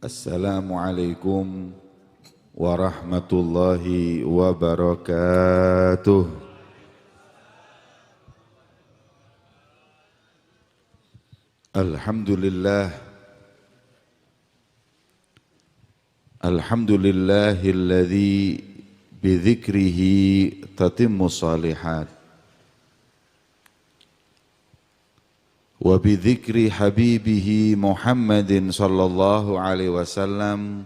Assalamualaikum warahmatullahi wabarakatuh. Alhamdulillah, alhamdulillahilladzi bidzikrihi tatimmu shalihat wa bidzikri habibihi Muhammadin sallallahu alaihi wasallam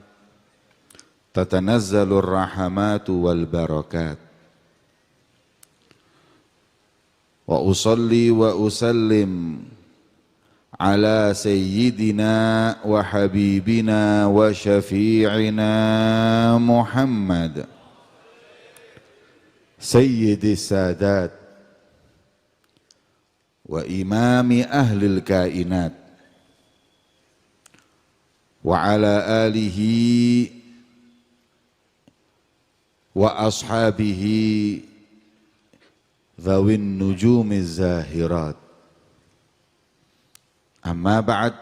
tatanazzalur rahmatu wal barakat. Wa usalli wa usallim ala sayyidina wa habibina wa syafi'ina Muhammad sayyidis sadat wa imami ahlil kainat wa ala alihi wa ashabihi dhawin nujumiz zahirat. Amma ba'd,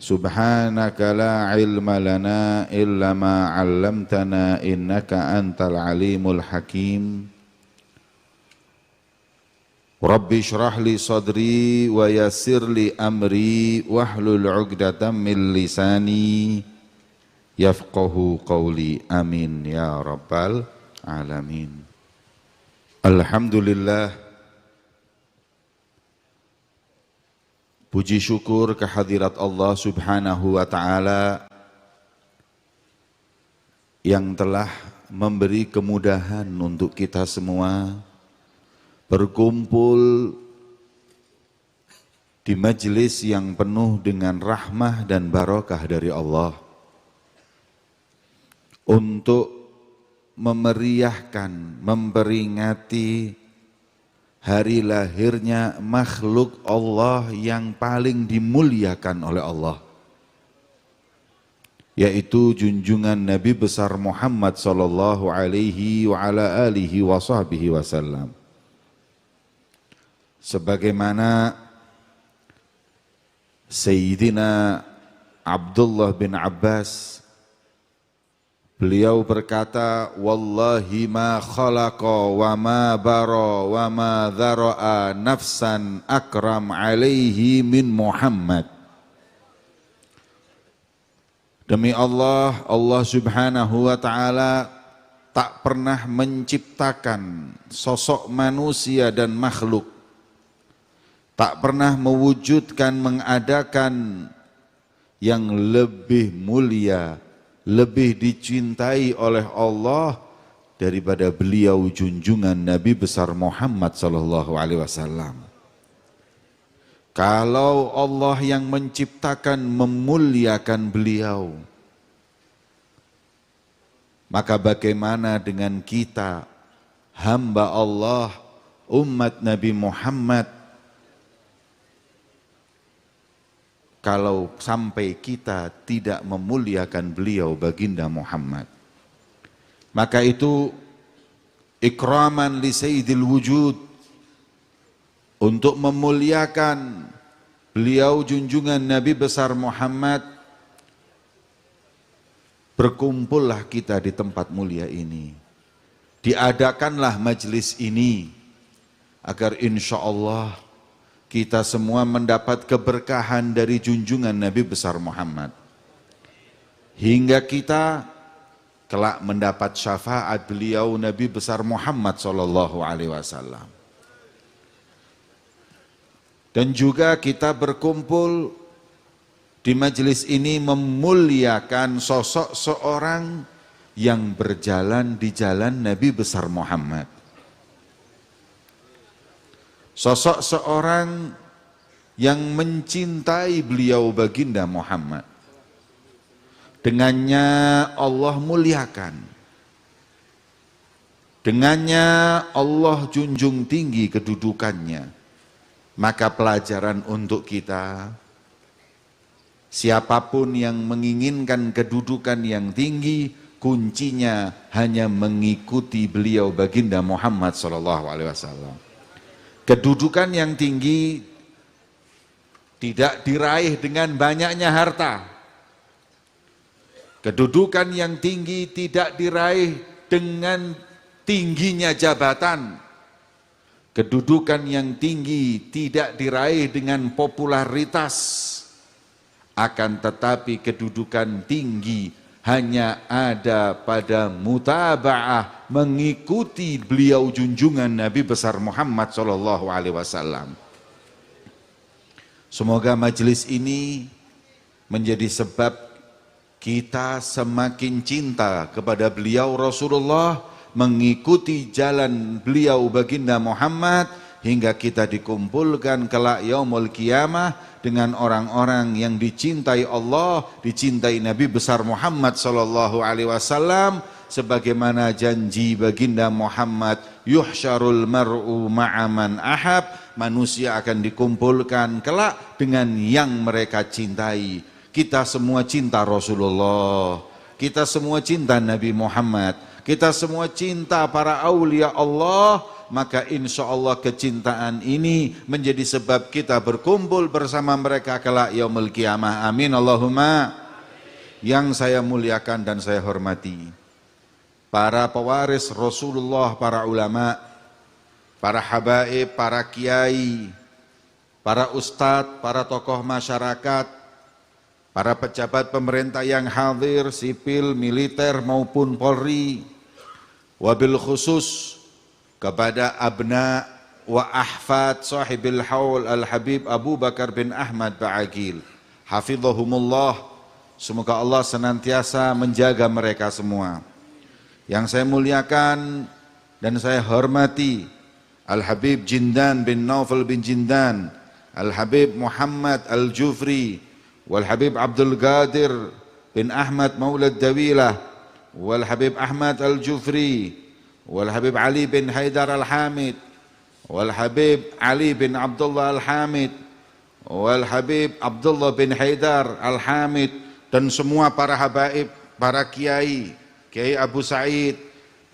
subhanaka la ilma lana illa ma 'allamtana innaka antal alimul hakim. Rabbi shrah li sadri wa yassir li amri wahlul 'uqdatam min lisani yafqahu qawli. Amin ya rabbal alamin. Alhamdulillah, puji syukur kehadirat Allah subhanahu wa ta'ala yang telah memberi kemudahan untuk kita semua berkumpul di majelis yang penuh dengan rahmah dan barakah dari Allah untuk memeriahkan, memperingati hari lahirnya makhluk Allah yang paling dimuliakan oleh Allah, yaitu junjungan Nabi besar Muhammad sallallahu alaihi wa ala alihi wa sahbihi wasallam. Sebagaimana Sayyidina Abdullah bin Abbas, beliau berkata, wallahi ma khalaqa wa ma bara wa ma dhara'a nafsan akram alaihi min Muhammad. Demi Allah, Allah subhanahu wa ta'ala tak pernah menciptakan sosok manusia dan makhluk, tak pernah mewujudkan, mengadakan yang lebih mulia, lebih dicintai oleh Allah daripada beliau junjungan Nabi besar Muhammad sallallahu alaihi wasallam. Kalau Allah yang menciptakan memuliakan beliau, maka bagaimana dengan kita, hamba Allah, umat Nabi Muhammad, kalau sampai kita tidak memuliakan beliau baginda Muhammad? Maka itu ikraman li sayyidil wujud, untuk memuliakan beliau junjungan Nabi besar Muhammad, berkumpullah kita di tempat mulia ini, diadakanlah majelis ini agar insya Allah kita semua mendapat keberkahan dari junjungan Nabi besar Muhammad, hingga kita kelak mendapat syafaat beliau Nabi besar Muhammad sallallahu alaihi wasallam. Dan juga kita berkumpul di majelis ini memuliakan sosok seorang yang berjalan di jalan Nabi besar Muhammad. Sosok seorang yang mencintai beliau baginda Muhammad. Dengannya Allah muliakan, dengannya Allah junjung tinggi kedudukannya. Maka pelajaran untuk kita, siapapun yang menginginkan kedudukan yang tinggi, kuncinya hanya mengikuti beliau baginda Muhammad SAW. Kedudukan yang tinggi tidak diraih dengan banyaknya harta. Kedudukan yang tinggi tidak diraih dengan tingginya jabatan. Kedudukan yang tinggi tidak diraih dengan popularitas. Akan tetapi kedudukan tinggi hanya ada pada mutaba'ah, mengikuti beliau junjungan Nabi besar Muhammad SAW. Semoga majelis ini menjadi sebab kita semakin cinta kepada beliau Rasulullah, mengikuti jalan beliau baginda Muhammad, hingga kita dikumpulkan kelak yaumul qiyamah dengan orang-orang yang dicintai Allah, dicintai Nabi besar Muhammad sallallahu alaihi wasallam, sebagaimana janji baginda Muhammad, yuhsyarul mar'u ma'aman ahab, manusia akan dikumpulkan kelak dengan yang mereka cintai. Kita semua cinta Rasulullah, kita semua cinta Nabi Muhammad, kita semua cinta para aulia Allah, maka insya Allah kecintaan ini menjadi sebab kita berkumpul bersama mereka kelak yaumul qiyamah. Amin Allahumma. Yang saya muliakan dan saya hormati, para pewaris Rasulullah, para ulama, para habaib, para kiai, para ustadz, para tokoh masyarakat, para pejabat pemerintah yang hadir, sipil, militer maupun Polri, wabil khusus kepada abna wa ahfad sahibil haul al-habib Abu Bakar bin Ahmad Ba'agil, hafizahumullah, semoga Allah senantiasa menjaga mereka semua. Yang saya muliakan dan saya hormati Al-Habib Jindan bin Naufal bin Jindan, Al-Habib Muhammad Al-Jufri, Wal-Habib Abdul Qadir bin Ahmad Maulad Dawilah, Wal-Habib Ahmad Al-Jufri, Wal-Habib Ali bin Haidar Al-Hamid, Wal-Habib Ali bin Abdullah Al-Hamid, Wal-Habib Abdullah bin Haidar Al-Hamid, dan semua para habaib, para kiai, Kiai Abu Sa'id,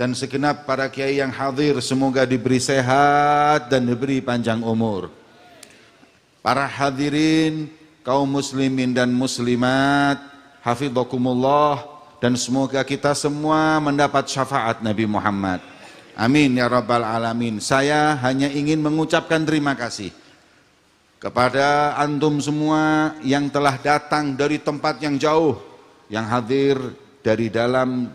dan segenap para kiai yang hadir, semoga diberi sehat dan diberi panjang umur. Para hadirin, kaum muslimin dan muslimat, hafizakumullah, dan semoga kita semua mendapat syafaat Nabi Muhammad. Amin ya rabbal alamin. Saya hanya ingin mengucapkan terima kasih kepada antum semua yang telah datang dari tempat yang jauh, yang hadir dari dalam,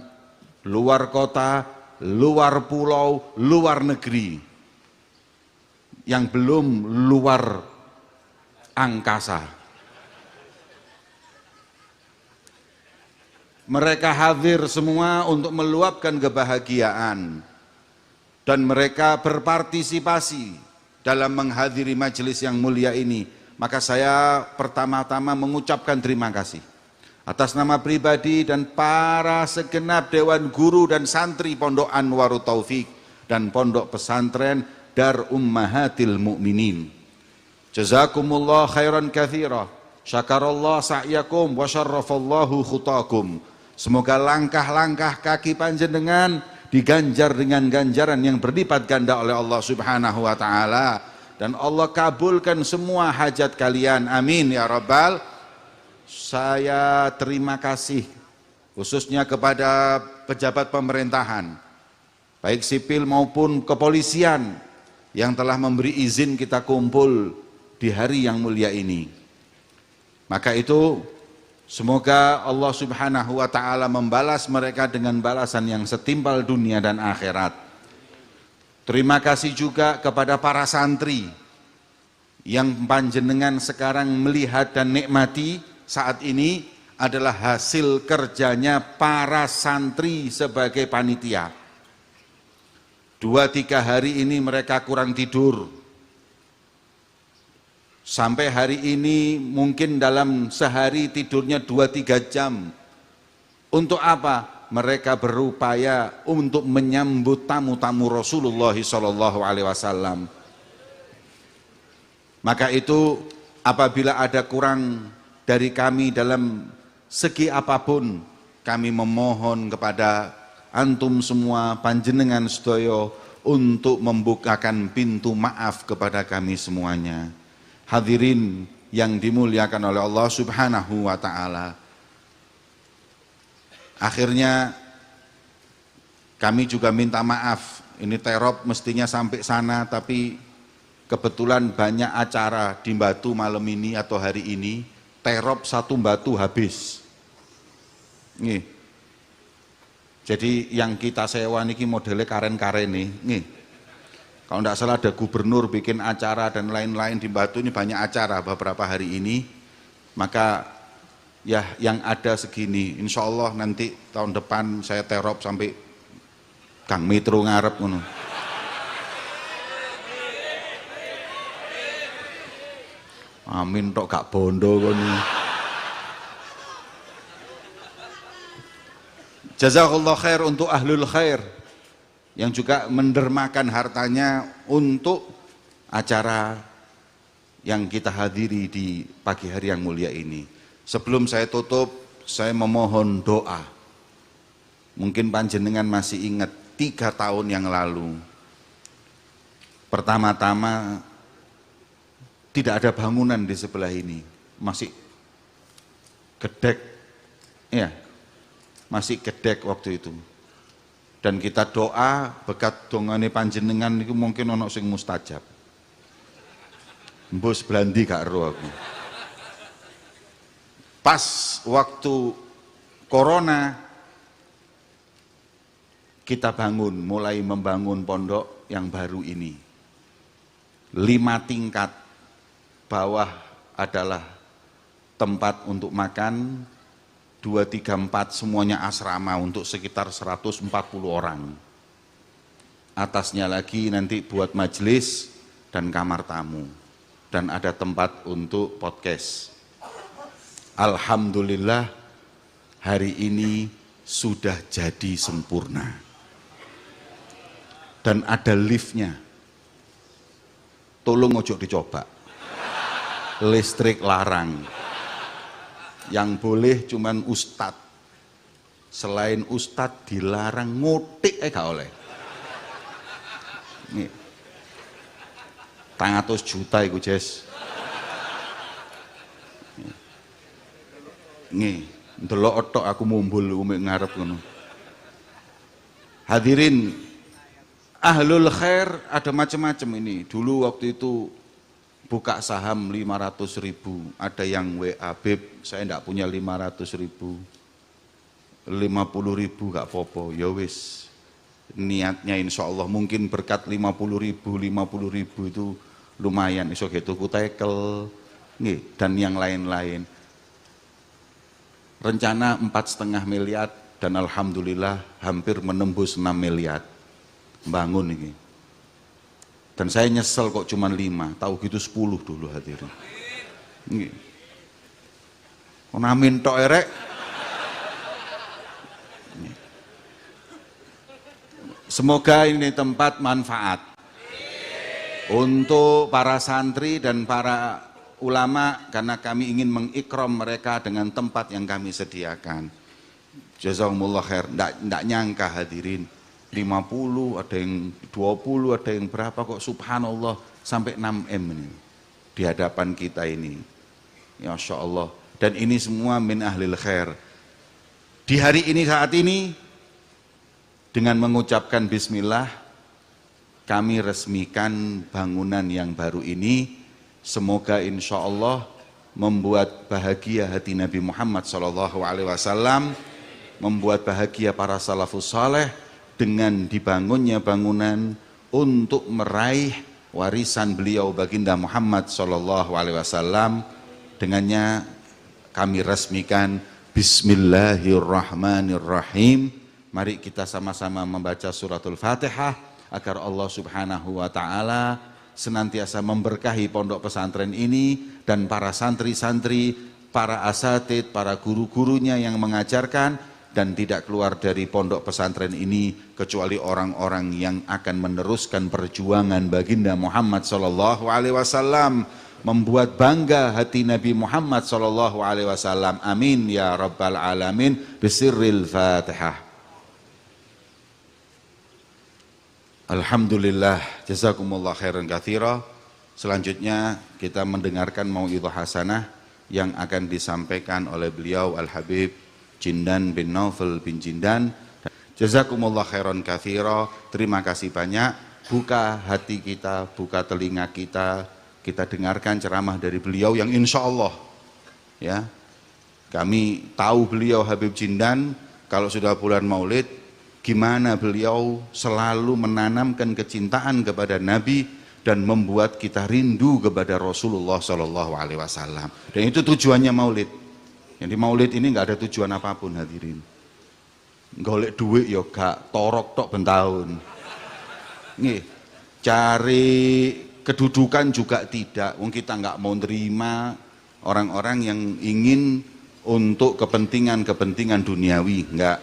luar kota, luar pulau, luar negeri, yang belum luar angkasa. Mereka hadir semua untuk meluapkan kebahagiaan, dan mereka berpartisipasi dalam menghadiri majelis yang mulia ini. Maka saya pertama-tama mengucapkan terima kasih atas nama pribadi dan para segenap dewan guru dan santri Pondok Anwarut Taufik dan Pondok Pesantren Dar Ummahatil Mukminin. Jazakumullah khairan katsira, syakarallah sa'yakum wa syarrafallahu khutakum. Semoga langkah-langkah kaki panjenengan diganjar dengan ganjaran yang berlipat ganda oleh Allah Subhanahu wa taala, dan Allah kabulkan semua hajat kalian. Amin ya rabbal. Saya terima kasih khususnya kepada pejabat pemerintahan, baik sipil maupun kepolisian, yang telah memberi izin kita kumpul di hari yang mulia ini. Maka itu semoga Allah Subhanahu wa taala membalas mereka dengan balasan yang setimpal dunia dan akhirat. Terima kasih juga kepada para santri yang panjenengan sekarang melihat dan nikmati saat ini adalah hasil kerjanya para santri sebagai panitia. 2-3 hari ini mereka kurang tidur. Sampai hari ini mungkin dalam sehari tidurnya 2-3 jam. Untuk apa? Mereka berupaya untuk menyambut tamu-tamu Rasulullah SAW. Maka itu apabila ada kurang dari kami dalam segi apapun, kami memohon kepada antum semua, panjenengan sedaya, untuk membukakan pintu maaf kepada kami semuanya. Hadirin yang dimuliakan oleh Allah Subhanahu wa taala. Akhirnya kami juga minta maaf, ini terop mestinya sampai sana tapi kebetulan banyak acara di Batu malam ini atau hari ini, terop satu Batu habis. Nih. Jadi yang kita sewa niki modelnya karen-karen nih. Kalau tidak salah ada gubernur bikin acara dan lain-lain di Batu, ini banyak acara beberapa hari ini. Maka ya yang ada segini, insya Allah nanti tahun depan saya terop sampai Kang Metro ngarep ngono. Amin tok gak bondo kono. Jazakallah khair untuk ahlul khair yang juga mendermakan hartanya untuk acara yang kita hadiri di pagi hari yang mulia ini. Sebelum saya tutup, saya memohon doa. Mungkin panjenengan masih ingat 3 tahun yang lalu. Pertama-tama tidak ada bangunan di sebelah ini, masih gedek, ya, masih gedek waktu itu. Dan kita doa berkat dongane panjenengan itu mungkin ono sing mustajab. Mbus belandi gak ero aku. Pas waktu corona kita mulai membangun pondok yang baru ini. 5 tingkat, bawah adalah tempat untuk makan, 2, 3, 4 semuanya asrama untuk sekitar 140 orang. Atasnya lagi nanti buat majelis dan kamar tamu. Dan ada tempat untuk podcast. Alhamdulillah hari ini sudah jadi sempurna. Dan ada liftnya. Tolong ojo dicoba. Listrik larang. Yang boleh cuman ustadz. Selain ustadz dilarang ngotik gak oleh. Nih. 300 juta iku, Jes. Nih, ndelok otok aku mumbul umek ngarep ngono. Hadirin ahlul khair ada macam-macam ini. Dulu waktu itu buka saham 500.000, ada yang WA, Beb, saya enggak punya 500.000, 50.000 gak popo, ya wis. Niatnya insya Allah mungkin berkat 50.000 itu lumayan, iso gitu ku tekel, dan yang lain-lain. Rencana 4,5 miliar dan alhamdulillah hampir menembus 6 miliar bangun ini. Dan saya nyesel kok cuma 5, tahu gitu 10 dulu hadirin. Amin tok erek. Semoga ini tempat manfaat untuk para santri dan para ulama, karena kami ingin mengikram mereka dengan tempat yang kami sediakan. Jazakumullah khair. Nggak nyangka hadirin, 50, ada yang 20, ada yang berapa kok, subhanallah sampai 6M ini di hadapan kita ini. Ya Masya Allah. Dan ini semua min ahlil khair. Di hari ini, saat ini, dengan mengucapkan bismillah, kami resmikan bangunan yang baru ini. Semoga insya Allah membuat bahagia hati Nabi Muhammad SAW, membuat bahagia para salafus saleh dengan dibangunnya bangunan untuk meraih warisan beliau baginda Muhammad SAW. Dengannya kami resmikan Bismillahirrahmanirrahim. Mari kita sama-sama membaca suratul Fatihah agar Allah Subhanahu wa taala senantiasa memberkahi pondok pesantren ini dan para santri-santri, para asatid, para guru-gurunya yang mengajarkan, dan tidak keluar dari pondok pesantren ini kecuali orang-orang yang akan meneruskan perjuangan baginda Muhammad SAW, membuat bangga hati Nabi Muhammad SAW. Amin ya rabbal alamin. Bisirril Fatihah. Alhamdulillah, jazakumullah khairan katsira. Selanjutnya kita mendengarkan mau'idhah hasanah yang akan disampaikan oleh beliau Al-Habib Jindan bin Naufal bin Jindan. Jazakumullah khairan katsira. Terima kasih banyak. Buka hati kita, buka telinga kita, kita dengarkan ceramah dari beliau yang insya Allah ya, kami tahu beliau Habib Jindan kalau sudah bulan Maulid gimana beliau selalu menanamkan kecintaan kepada Nabi dan membuat kita rindu kepada Rasulullah Shallallahu Alaihi Wasallam. Dan itu tujuannya Maulid. Yang di Maulid ini nggak ada tujuan apapun hadirin. Golek duit ya gak, torok tok bentahun. Nih, cari kedudukan juga tidak. Wong kita nggak mau terima orang-orang yang ingin untuk kepentingan duniawi, enggak.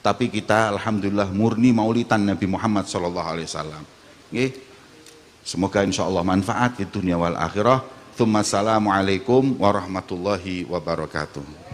Tapi kita alhamdulillah murni maulidan Nabi Muhammad sallallahu alaihi wasallam. Nggih. Semoga insyaallah manfaat di dunia wal akhirah. Assalamualaikum warahmatullahi wabarakatuh.